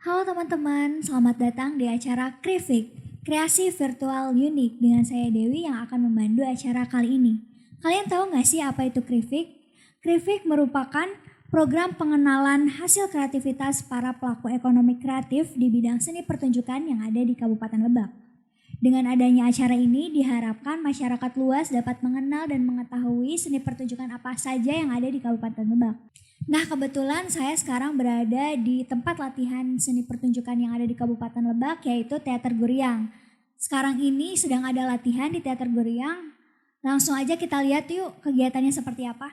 Halo teman-teman, selamat datang di acara Krifik, kreasi virtual unik dengan saya Dewi yang akan memandu acara kali ini. Kalian tahu nggak sih apa itu Krifik? Krifik merupakan program pengenalan hasil kreativitas para pelaku ekonomi kreatif di bidang seni pertunjukan yang ada di Kabupaten Lebak. Dengan adanya acara ini diharapkan masyarakat luas dapat mengenal dan mengetahui seni pertunjukan apa saja yang ada di Kabupaten Lebak. Nah, kebetulan saya sekarang berada di tempat latihan seni pertunjukan yang ada di Kabupaten Lebak, yaitu Teater Guriang. Sekarang ini sedang ada latihan di Teater Guriang. Langsung aja kita lihat yuk kegiatannya seperti apa.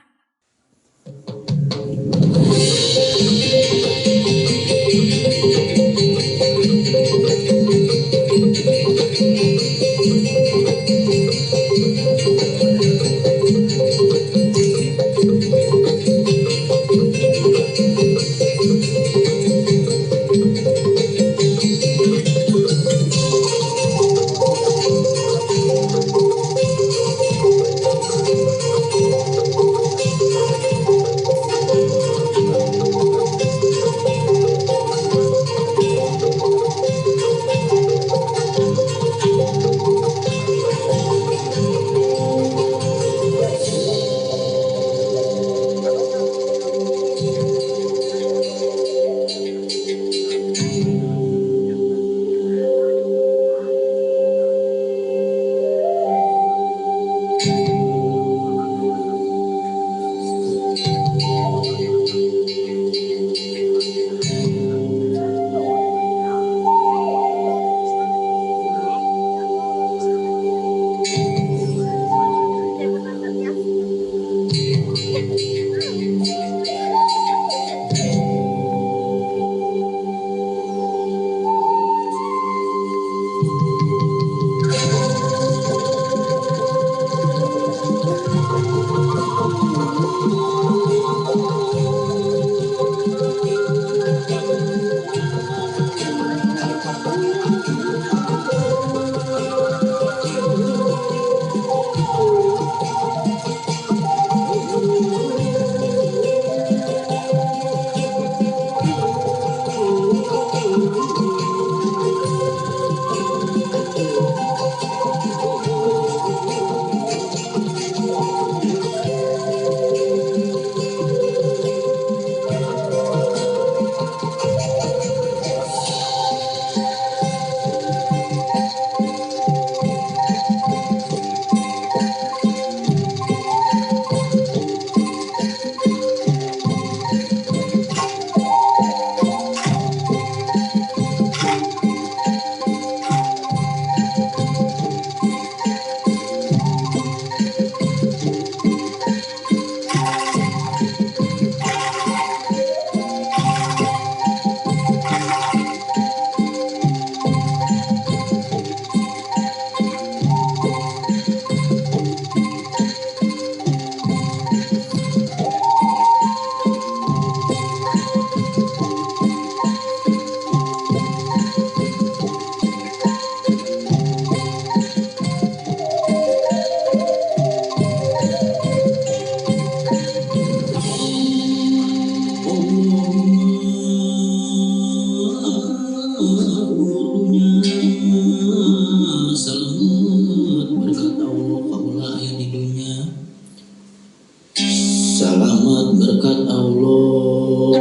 Selamat berkat Allah,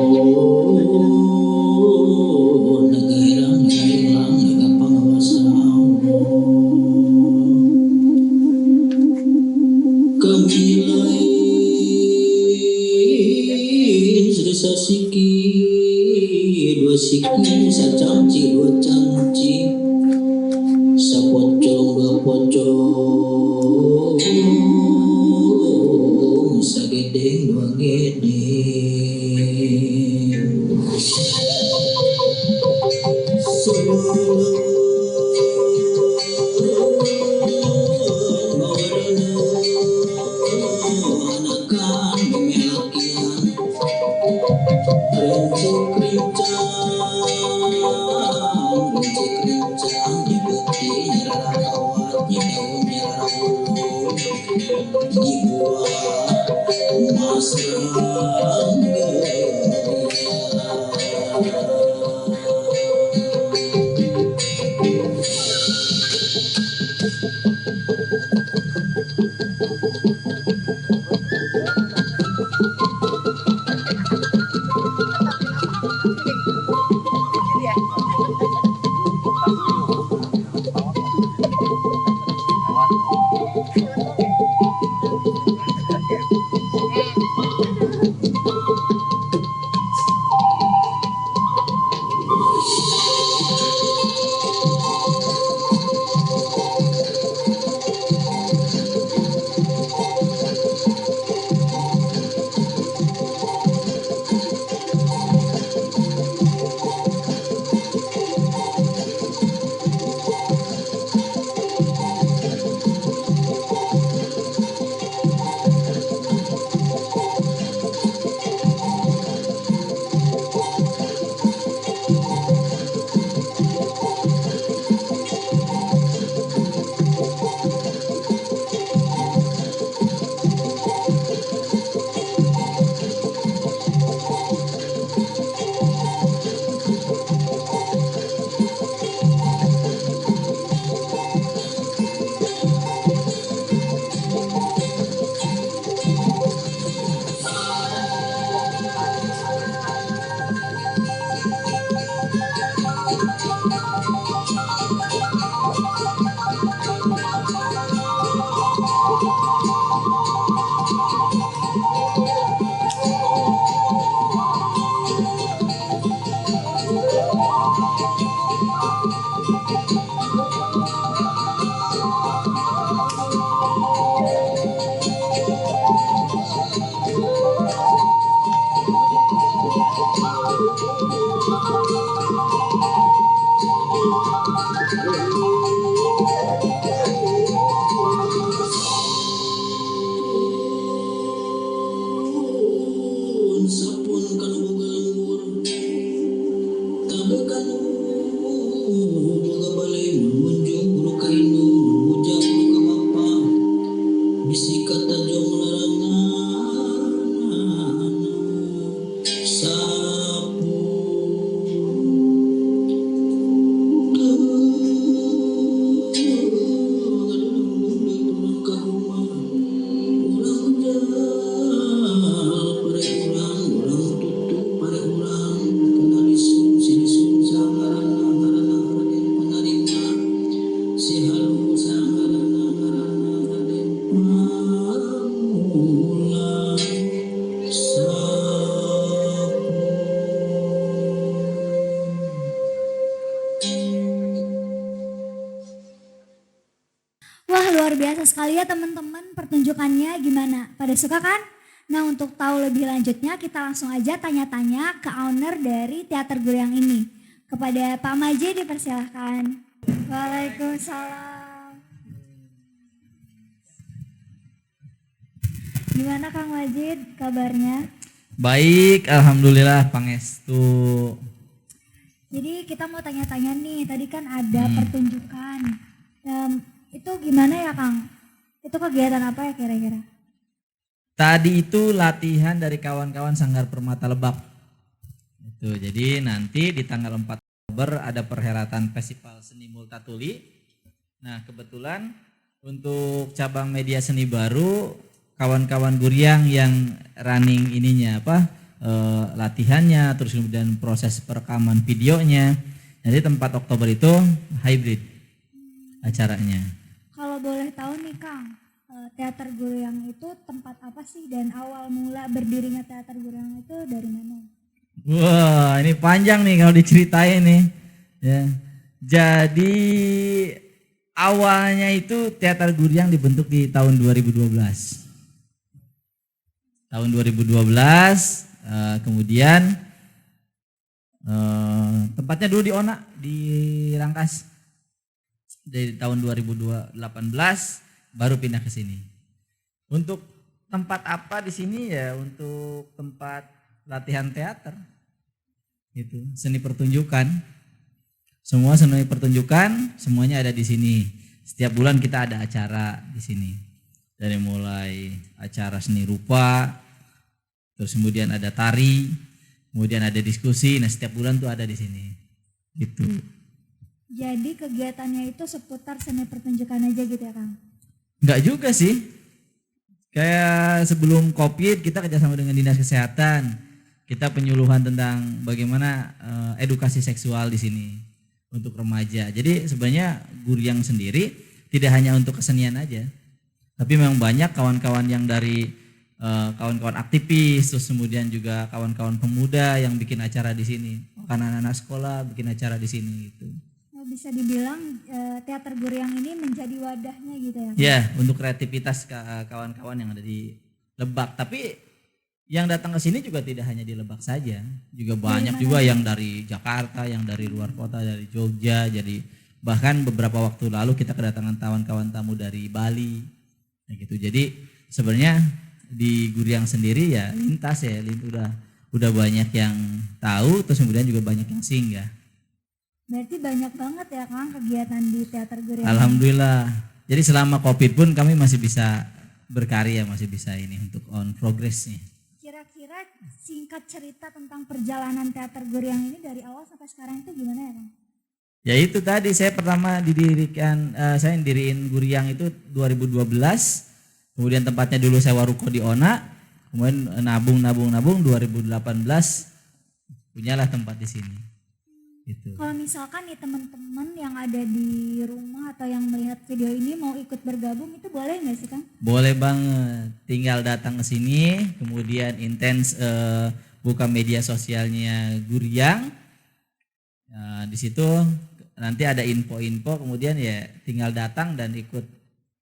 nagahirang nagailang nagapangawasa Allah. Kami lain sedesa siki, dua siki, sacamci, dua camci, sapocong, dua pocong, sagedeng, dua gedeng. Rinci krincang, Sapun kanu galambur tabe kanu boga balai munjung bulu kainu buja bulu kamapa bisi kata jong larangan sapu Wah, luar biasa sekali ya teman-teman pertunjukannya, gimana? Pada suka kan? Nah, untuk tahu lebih lanjutnya kita langsung aja tanya-tanya ke owner dari Teater Guryang ini. Kepada Pak Maji dipersilahkan. Waalaikumsalam. Gimana Kang Majid kabarnya? Baik, alhamdulillah pangestu. Jadi kita mau tanya-tanya nih, tadi kan ada pertunjukan. Itu gimana ya Kang? Itu kegiatan apa ya kira-kira? Tadi itu latihan dari kawan-kawan Sanggar Permata Lebak. Itu, jadi nanti di tanggal 4 Oktober ada perhelatan Festival Seni Multatuli. Nah, kebetulan untuk cabang media seni baru kawan-kawan Guryang yang running ininya latihannya, terus kemudian proses perekaman videonya. Jadi 4 Oktober itu hybrid acaranya. Kalau boleh tahu nih Kang, Teater Guryang itu tempat apa sih dan awal mula berdirinya Teater Guryang itu dari mana? Wah, ini panjang nih kalau diceritain nih. Ya. Jadi awalnya itu Teater Guryang dibentuk di tahun 2012. Tahun 2012, kemudian tempatnya dulu di Ona, di Rangkas. Dari tahun 2018 baru pindah ke sini. Untuk tempat apa di sini ya? Untuk tempat latihan teater. Itu, seni pertunjukan. Semua seni pertunjukan semuanya ada di sini. Setiap bulan kita ada acara di sini. Dari mulai acara seni rupa, terus kemudian ada tari, kemudian ada diskusi. Nah, setiap bulan tuh ada di sini. Gitu. Jadi kegiatannya itu seputar seni pertunjukan aja gitu ya Kang? Enggak juga sih. Kayak sebelum COVID kita kerjasama dengan Dinas Kesehatan. Kita penyuluhan tentang bagaimana edukasi seksual di sini untuk remaja. Jadi sebenarnya Guryang sendiri tidak hanya untuk kesenian aja. Tapi memang banyak kawan-kawan yang dari kawan-kawan aktivis, terus kemudian juga kawan-kawan pemuda yang bikin acara di sini. Anak-anak sekolah bikin acara di sini gitu. Bisa dibilang Teater Guryang ini menjadi wadahnya gitu ya? Ya, untuk kreativitas kawan-kawan yang ada di Lebak. Tapi yang datang ke sini juga tidak hanya di Lebak saja, juga banyak juga yang dari Jakarta, yang dari luar kota, dari Jogja. Jadi bahkan beberapa waktu lalu kita kedatangan kawan-kawan tamu dari Bali, gitu. Jadi sebenarnya di Guryang sendiri ya lintas ya, udah banyak yang tahu, terus kemudian juga banyak yang singgah. Berarti banyak banget ya Kang kegiatan di Teater Guryang. Alhamdulillah. Jadi selama COVID pun kami masih bisa berkarya, masih bisa ini untuk on progress nih. Kira-kira singkat cerita tentang perjalanan Teater Guryang ini dari awal sampai sekarang itu gimana ya Kang? Ya itu tadi saya pertama saya diriin Guryang itu 2012. Kemudian tempatnya dulu sewa ruko di Ona. Kemudian nabung 2018 punyalah tempat di sini. Gitu. Kalau misalkan nih teman-teman yang ada di rumah atau yang melihat video ini mau ikut bergabung itu boleh nggak sih Kang? Boleh banget, tinggal datang ke sini, kemudian intens buka media sosialnya Guryang, Nah, di situ nanti ada info-info, kemudian ya tinggal datang dan ikut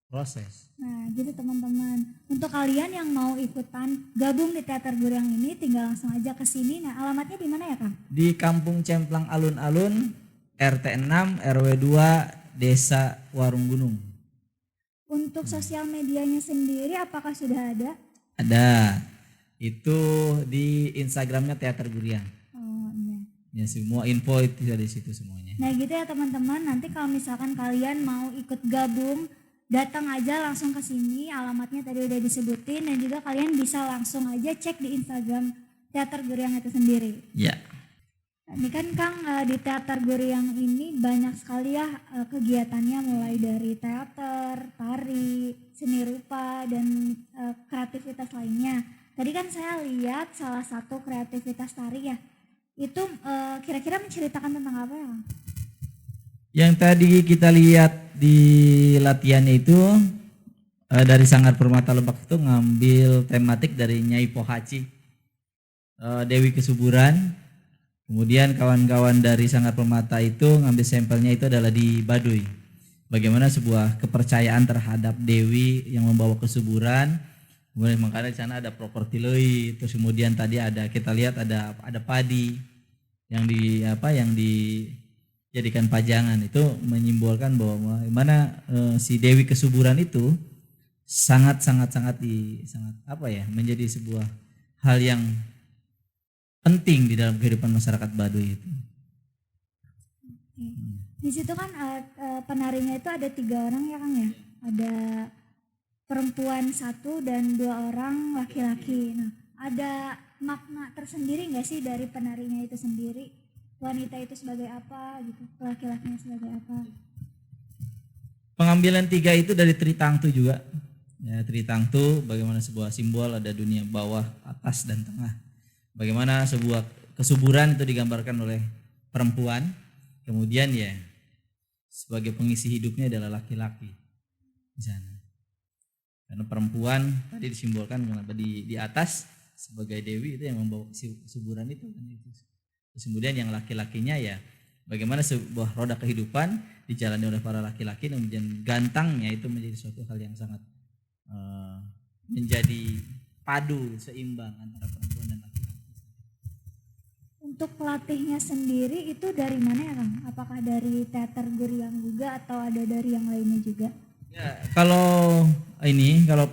proses. Nah gitu teman-teman. Untuk kalian yang mau ikutan gabung di Teater Guryang ini tinggal langsung aja ke sini. Nah alamatnya di mana ya Kang? Di Kampung Cemplang Alun-Alun, RT 6 RW 2 Desa Warung Gunung. Untuk sosial medianya sendiri apakah sudah ada? Ada. Itu di Instagramnya Teater Guryang. Oh iya. Ya semua info itu ada di situ semuanya. Nah gitu ya teman-teman, nanti kalau misalkan kalian mau ikut gabung, datang aja langsung ke sini, alamatnya tadi udah disebutin dan juga kalian bisa langsung aja cek di Instagram Teater Guryang itu sendiri. Ya. Ini kan Kang di Teater Guryang ini banyak sekali ya kegiatannya mulai dari teater, tari, seni rupa dan kreativitas lainnya. Tadi kan saya lihat salah satu kreativitas tari ya, itu kira-kira menceritakan tentang apa ya Kang? Yang tadi kita lihat di latihannya itu dari Sanggar Permata Lebak itu ngambil tematik dari Nyai Pohaci, Dewi Kesuburan. Kemudian kawan-kawan dari Sanggar Permata itu ngambil sampelnya itu adalah di Baduy. Bagaimana sebuah kepercayaan terhadap Dewi yang membawa kesuburan. Kemudian makanya di sana ada properti leuy, terus kemudian tadi ada kita lihat ada padi yang dijadikan pajangan, itu menyimbolkan bahwa bagaimana si Dewi Kesuburan itu sangat menjadi sebuah hal yang penting di dalam kehidupan masyarakat Baduy itu. Di situ kan penarinya itu ada 3 orang ya Kang ya, ada perempuan 1 dan 2 orang laki-laki. Nah ada makna tersendiri nggak sih dari penarinya itu sendiri? Wanita itu sebagai apa gitu, laki-lakinya sebagai apa? Pengambilan 3 itu dari Tritangtu juga. Ya, Tritangtu bagaimana sebuah simbol ada dunia bawah, atas dan tengah. Bagaimana sebuah kesuburan itu digambarkan oleh perempuan, kemudian ya sebagai pengisi hidupnya adalah laki-laki di sana. Karena perempuan tadi disimbolkan di atas sebagai dewi itu yang membawa kesuburan itu kan itu. Terus kemudian yang laki-lakinya ya bagaimana sebuah roda kehidupan dijalani oleh para laki-laki dan kemudian gantangnya itu menjadi suatu hal yang sangat menjadi padu seimbang antara perempuan dan laki-laki. Untuk pelatihnya sendiri itu dari mana ya Kang? Apakah dari Teater Guryang juga atau ada dari yang lainnya juga? Ya, kalau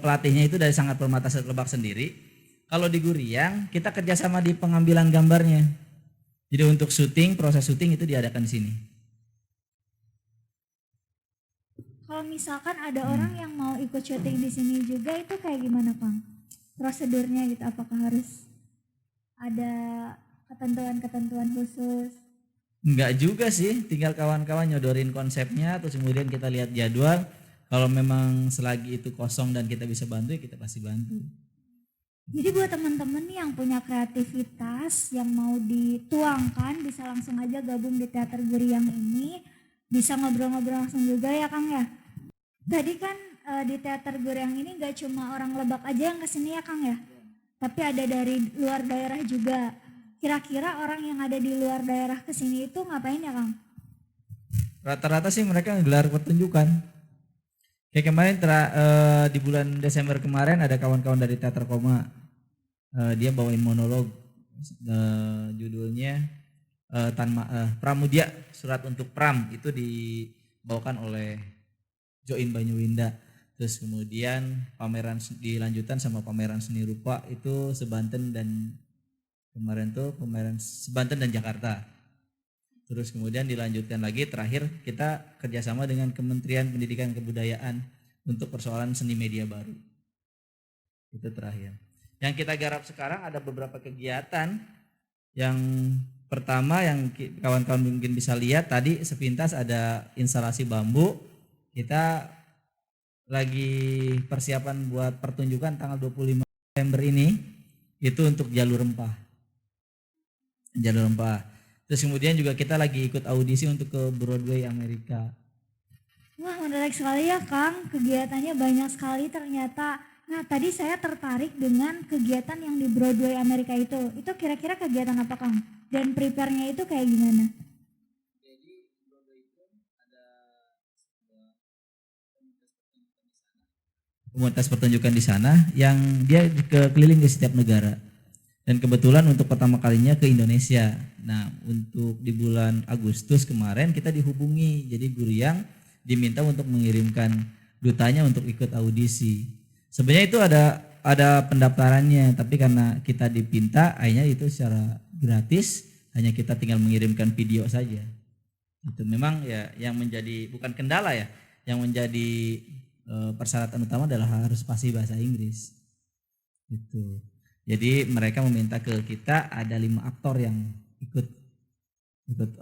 pelatihnya itu dari Sanggar Permata Lebak sendiri. Kalau di Guryang kita kerjasama di pengambilan gambarnya. Jadi untuk proses syuting itu diadakan di sini. Kalau misalkan ada orang yang mau ikut syuting di sini juga itu kayak gimana Kang? Prosedurnya gitu, apakah harus ada ketentuan-ketentuan khusus? Enggak juga sih, tinggal kawan-kawan nyodorin konsepnya terus kemudian kita lihat jadwal. Kalau memang selagi itu kosong dan kita bisa bantu ya kita pasti bantu. Jadi buat teman-teman nih yang punya kreativitas yang mau dituangkan bisa langsung aja gabung di Teater Guryang ini. Bisa ngobrol-ngobrol langsung juga ya Kang ya. Tadi kan di Teater Guryang ini gak cuma orang Lebak aja yang kesini ya Kang ya. Tapi ada dari luar daerah juga. Kira-kira orang yang ada di luar daerah kesini itu ngapain ya Kang? Rata-rata sih mereka gelar pertunjukan. Kayak kemarin di bulan Desember kemarin ada kawan-kawan dari Teater Koma. Dia bawain monolog judulnya Pramudia Surat untuk Pram, itu dibawakan oleh Join Banyuwinda. Terus kemudian pameran dilanjutan sama pameran seni rupa itu Sebanten dan kemarin tuh pameran Sebanten dan Jakarta. Terus kemudian dilanjutkan lagi terakhir kita kerjasama dengan Kementerian Pendidikan dan Kebudayaan untuk persoalan seni media baru. Itu terakhir. Yang kita garap sekarang ada beberapa kegiatan. Yang pertama yang kawan-kawan mungkin bisa lihat tadi sepintas ada instalasi bambu. Kita lagi persiapan buat pertunjukan tanggal 25 November ini itu untuk jalur rempah. Terus kemudian juga kita lagi ikut audisi untuk ke Broadway Amerika. Wah menarik sekali ya Kang, kegiatannya banyak sekali ternyata. Nah tadi saya tertarik dengan kegiatan yang di Broadway Amerika itu. Itu kira-kira kegiatan apa Kang? Dan prepare-nya itu kayak gimana? komunitas pertunjukan di sana yang dia keliling di setiap negara. Dan kebetulan untuk pertama kalinya ke Indonesia. Nah, untuk di bulan Agustus kemarin kita dihubungi. Jadi Guriang diminta untuk mengirimkan dutanya untuk ikut audisi. Sebenarnya itu ada pendaftarannya, tapi karena kita dipinta, akhirnya itu secara gratis, hanya kita tinggal mengirimkan video saja. Itu memang ya yang menjadi bukan kendala ya, yang menjadi persyaratan utama adalah harus fasih bahasa Inggris. Gitu. Jadi mereka meminta ke kita ada 5 aktor yang ikut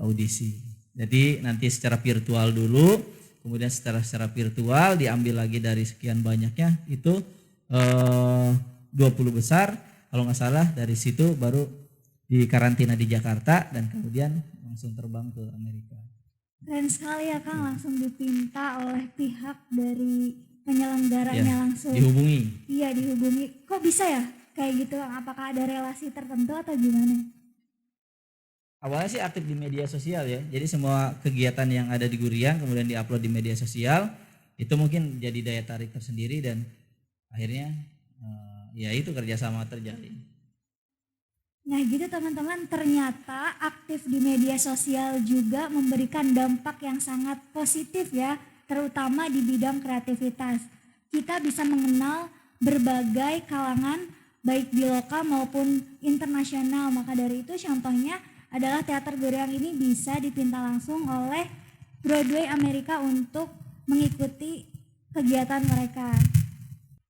audisi. Jadi nanti secara virtual dulu, kemudian secara virtual diambil lagi dari sekian banyaknya itu 20 besar, kalau nggak salah dari situ baru dikarantina di Jakarta dan kemudian langsung terbang ke Amerika. Keren sekali ya Kang, langsung dipinta oleh pihak dari penyelenggaranya Ya, langsung. dihubungi. Iya dihubungi. Kok bisa ya kayak gitu? Apakah ada relasi tertentu atau gimana? Awalnya sih aktif di media sosial ya. Jadi semua kegiatan yang ada di Guriang kemudian diupload di media sosial, itu mungkin jadi daya tarik tersendiri dan akhirnya ya itu kerjasama terjalin. Nah gitu teman-teman, ternyata aktif di media sosial juga memberikan dampak yang sangat positif ya, terutama di bidang kreativitas. Kita bisa mengenal berbagai kalangan baik di lokal maupun internasional. Maka dari itu contohnya adalah Teater Guriang ini bisa dipinta langsung oleh Broadway Amerika untuk mengikuti kegiatan mereka.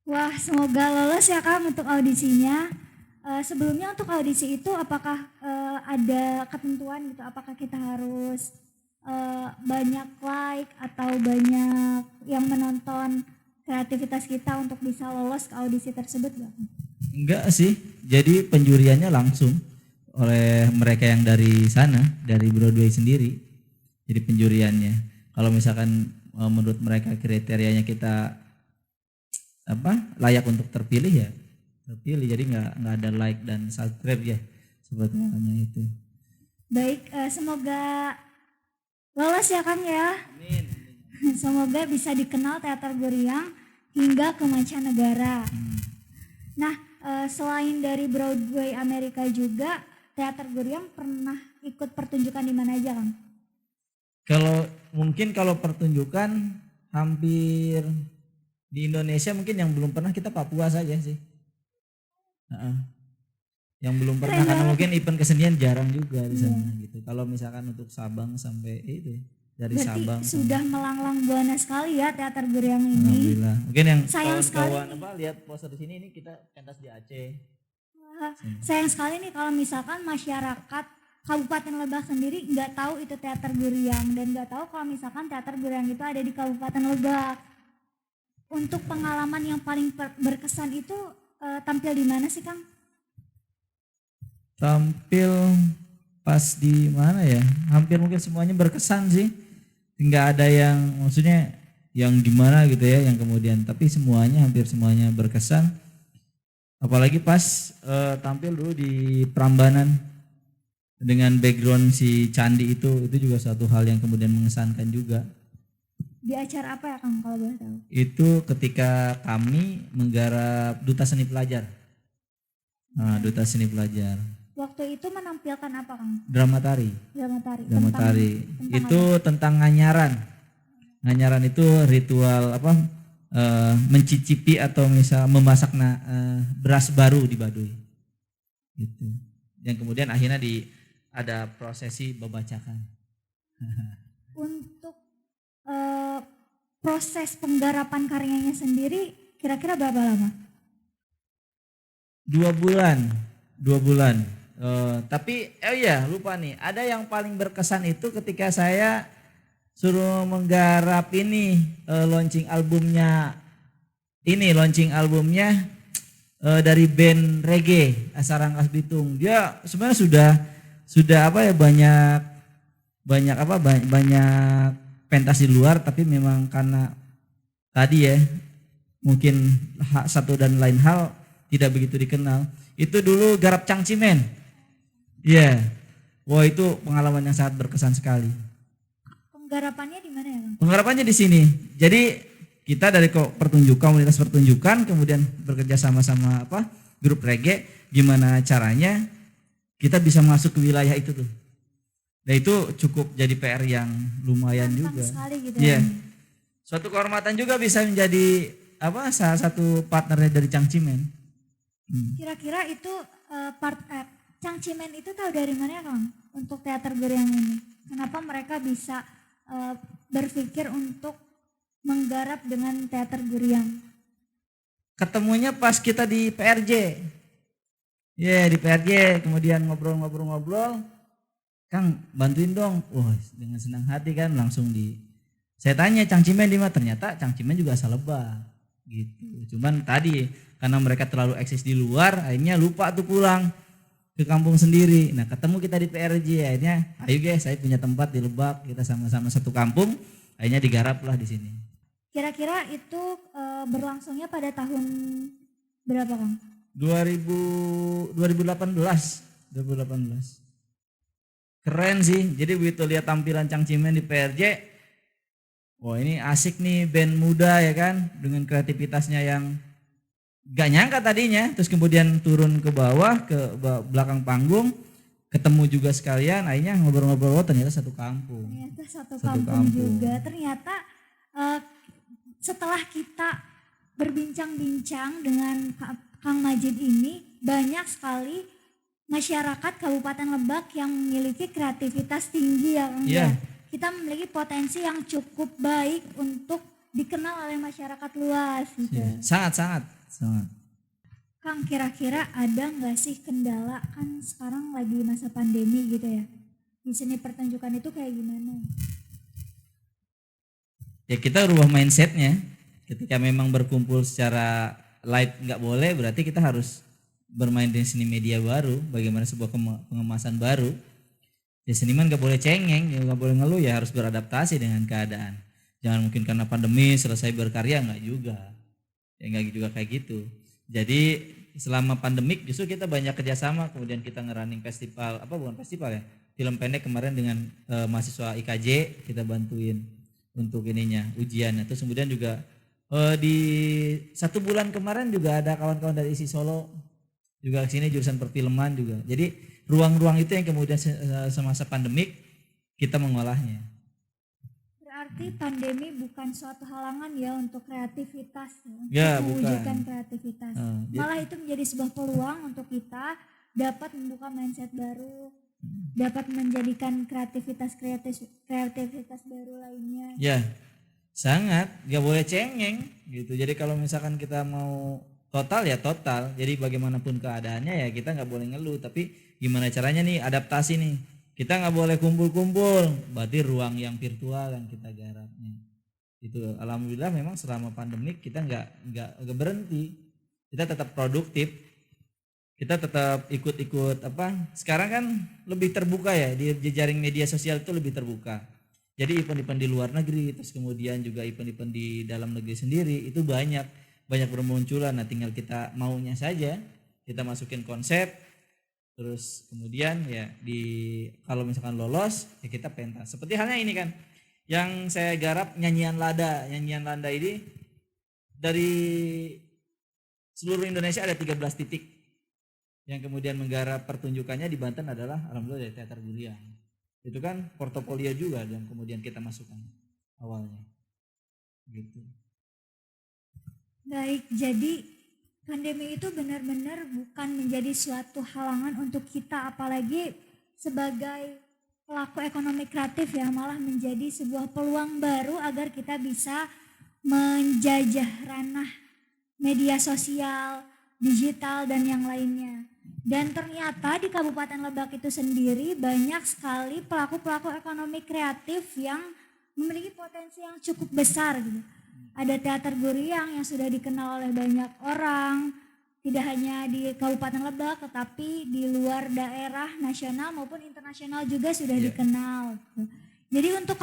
Wah, semoga lolos ya Kang untuk audisinya. Sebelumnya untuk audisi itu apakah ada ketentuan gitu? Apakah kita harus banyak like atau banyak yang menonton kreativitas kita untuk bisa lolos ke audisi tersebut Bang? Enggak sih, jadi penjuriannya langsung oleh mereka yang dari sana, dari Broadway sendiri. Jadi penjuriannya, kalau misalkan menurut mereka kriterianya kita layak untuk terpilih ya terpilih. Jadi nggak ada like dan subscribe ya, seperti halnya itu. Baik, semoga lolos ya Kang ya. Amin. Semoga bisa dikenal Teater Guriang hingga ke mancanegara. Nah, selain dari Broadway Amerika juga, Teater Guriang pernah ikut pertunjukan di mana aja Kang? Kalau pertunjukan hampir di Indonesia mungkin yang belum pernah kita Papua saja sih. Yang belum pernah karena mungkin event kesenian jarang juga di sana gitu. Kalau misalkan untuk Sabang sampai itu dari Berarti Sabang sudah melanglang buana sekali ya Teater Guriang ini. Alhamdulillah. Mungkin yang Sayang kawan-kawan lihat poster di sini, ini kita pentas di Aceh. Wah, sayang sekali nih kalau misalkan masyarakat Kabupaten Lebak sendiri nggak tahu itu Teater Guriang dan nggak tahu kalau misalkan Teater Guriang itu ada di Kabupaten Lebak. Untuk pengalaman yang paling berkesan itu tampil di mana sih Kang? Tampil pas di mana ya? Hampir mungkin semuanya berkesan sih. Nggak ada yang maksudnya yang gimana gitu ya, yang kemudian, tapi hampir semuanya berkesan. Apalagi pas tampil dulu di Prambanan dengan background si candi itu juga satu hal yang kemudian mengesankan juga. Di acara apa ya Kang kalau boleh tahu? Itu ketika kami menggarap Duta Seni Pelajar. Nah, Duta Seni Pelajar. Waktu itu menampilkan apa Kang? Drama tari. Drama tari. Itu tentang nganyaran. Nganyaran itu ritual mencicipi atau misal memasak beras baru di Baduy. Gitu. Yang kemudian akhirnya ada prosesi bebacakan. Untuk proses penggarapan karyanya sendiri kira-kira berapa lama? 2 bulan. Tapi lupa nih, ada yang paling berkesan itu ketika saya suruh menggarap launching albumnya dari band reggae Asarangkas Bitung. Dia sebenarnya sudah banyak pentas di luar, tapi memang karena tadi ya mungkin satu dan lain hal tidak begitu dikenal. Itu dulu garap Cangcimen. Iya. Wah, itu pengalaman yang sangat berkesan sekali. Penggarapannya di mana ya Kang? Penggarapannya di sini. Jadi kita dari komunitas pertunjukan kemudian bekerja sama grup reggae, gimana caranya kita bisa masuk ke wilayah itu tuh. Nah itu cukup jadi PR yang lumayan Tantang juga. sekali gitu Iya. ya. Suatu kehormatan juga bisa menjadi salah satu partnernya dari Cangcimen. Kira-kira itu Cangcimen itu tahu dari mana Kang untuk teater goyang ini? Kenapa mereka bisa berpikir untuk menggarap dengan teater goyang? Ketemunya pas kita di PRJ. Iya di PRJ kemudian ngobrol-ngobrol. Kang bantuin dong. Wah dengan senang hati kan langsung saya tanya Cangcimen di mana, ternyata Cangcimen juga asal Lebak gitu. Cuman tadi karena mereka terlalu eksis di luar akhirnya lupa tuh pulang ke kampung sendiri. Nah ketemu kita di PRJ akhirnya ayo guys saya punya tempat di Lebak, kita sama-sama satu kampung, akhirnya digarap lah di sini. Kira-kira itu berlangsungnya pada tahun berapa Kang? 2018. Keren sih, jadi begitu lihat tampilan Cangcimen di PRJ, wah ini asik nih band muda ya kan, dengan kreativitasnya yang gak nyangka tadinya, terus kemudian turun ke bawah, ke belakang panggung, ketemu juga sekalian, akhirnya ngobrol-ngobrol, ternyata satu kampung. Ternyata satu kampung juga, ternyata setelah kita berbincang-bincang dengan Kang Majid ini, banyak sekali masyarakat Kabupaten Lebak yang memiliki kreativitas tinggi ya Kang. Yeah. Kita memiliki potensi yang cukup baik untuk dikenal oleh masyarakat luas gitu. Yeah. Sangat. Kang kira-kira ada nggak sih kendala, kan sekarang lagi masa pandemi gitu ya, di seni pertunjukan itu kayak gimana? Ya kita rubah mindsetnya, ketika memang berkumpul secara live nggak boleh, berarti kita harus bermain di seni media baru, bagaimana sebuah pengemasan baru. Ya seniman nggak boleh cengeng, nggak boleh ngeluh, ya harus beradaptasi dengan keadaan. Jangan mungkin karena pandemi selesai berkarya, nggak juga. Ya nggak juga kayak gitu. Jadi selama pandemik justru kita banyak kerjasama, kemudian kita ngerunning festival, film pendek kemarin dengan mahasiswa IKJ, kita bantuin untuk ujian. Terus kemudian juga di 1 bulan kemarin juga ada kawan-kawan dari ISI Solo juga kesini jurusan perfilman juga. Jadi ruang-ruang itu yang kemudian semasa pandemik kita mengolahnya. Berarti pandemi bukan suatu halangan ya untuk kreativitas, Ya, untuk mewujudkan bukan. kreativitas. Jadi- Malah itu menjadi sebuah peluang untuk kita dapat membuka mindset baru, dapat menjadikan kreativitas baru lainnya. Ya, sangat gak boleh cengeng gitu. Jadi kalau misalkan kita mau total ya total. Jadi bagaimanapun keadaannya ya kita nggak boleh ngeluh. Tapi gimana caranya nih adaptasi nih? Kita nggak boleh kumpul-kumpul. Berarti ruang yang virtual yang kita garapnya. Itu alhamdulillah memang selama pandemik kita nggak berhenti. Kita tetap produktif. Kita tetap ikut-ikut sekarang kan lebih terbuka ya, di jejaring media sosial itu lebih terbuka. Jadi event-event di luar negeri, terus kemudian juga event-event di dalam negeri sendiri itu banyak bermunculan. Nah tinggal kita maunya saja, kita masukin konsep, terus kemudian ya kalau misalkan lolos ya kita pentas. Seperti halnya ini kan yang saya garap nyanyian lada ini dari seluruh Indonesia ada 13 titik yang kemudian menggarap pertunjukannya. Di Banten adalah alhamdulillah dari teater Guliang. Itu kan portofolio juga yang kemudian kita masukkan awalnya gitu. Baik, jadi pandemi itu benar-benar bukan menjadi suatu halangan untuk kita, apalagi sebagai pelaku ekonomi kreatif ya, malah menjadi sebuah peluang baru agar kita bisa menjajah ranah media sosial, digital dan yang lainnya. Dan ternyata di Kabupaten Lebak itu sendiri banyak sekali pelaku-pelaku ekonomi kreatif yang memiliki potensi yang cukup besar gitu. Ada teater Guliang yang sudah dikenal oleh banyak orang, tidak hanya di Kabupaten Lebak tetapi di luar daerah nasional maupun internasional juga sudah dikenal. Jadi untuk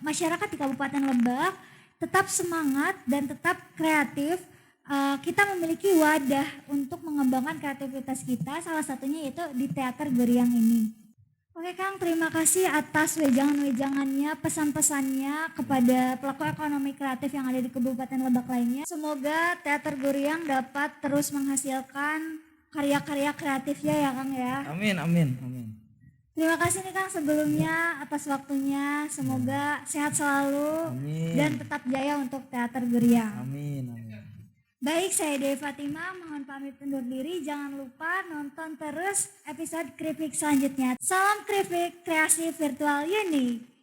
masyarakat di Kabupaten Lebak tetap semangat dan tetap kreatif. Kita memiliki wadah untuk mengembangkan kreativitas kita, salah satunya yaitu di teater Guliang ini. Oke Kang, terima kasih atas wejangan-wejangannya, pesan-pesannya kepada pelaku ekonomi kreatif yang ada di Kabupaten Lebak lainnya. Semoga Teater Guriang dapat terus menghasilkan karya-karya kreatifnya ya Kang ya. Amin, amin, amin. Terima kasih nih Kang sebelumnya atas waktunya. Semoga sehat selalu Amin. dan tetap jaya untuk Teater Guriang. Amin, amin. Baik, saya Dewi Fatima, mohon pamit undur diri. Jangan lupa nonton terus episode Kripik selanjutnya. Salam Kripik, kreasi virtual unik.